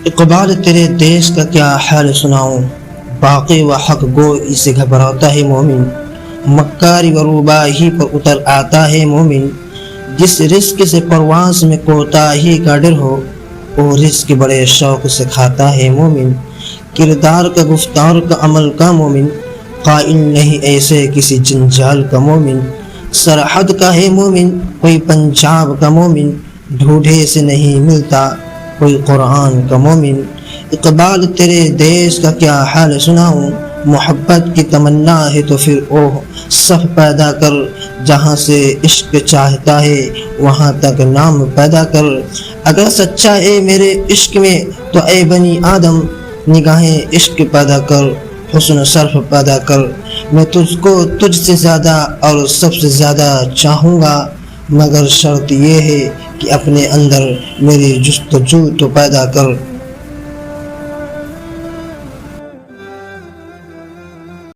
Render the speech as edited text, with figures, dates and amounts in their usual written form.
اقبال تیرے دیش کا کیا حال سناؤں، باقی و حق گو اسے گھبراتا ہے مومن، مکاری و روباہی پر اتر آتا ہے مومن، جس رزق سے پرواز میں کوتاہی کا ڈر ہو، وہ رزق بڑے شوق سے کھاتا ہے مومن، کردار کا گفتار کا عمل کا مومن، قائل نہیں ایسے کسی جنجال کا مومن، سرحد کا ہے مومن کوئی پنجاب کا مومن، ڈھونڈے سے نہیں ملتا کوئی قرآن کا مومن۔ اقبال تیرے دیش کا کیا حال سناؤں، محبت کی تمنا ہے تو پھر اوہ صف پیدا کر، جہاں سے عشق چاہتا ہے وہاں تک نام پیدا کر، اگر سچا ہے میرے عشق میں تو اے بنی آدم، نگاہیں عشق پیدا کر، حسن صرف پیدا کر، میں تجھ کو تجھ سے زیادہ اور سب سے زیادہ چاہوں گا، مگر شرط یہ ہے کہ اپنے اندر میری جستجو تو پیدا کر۔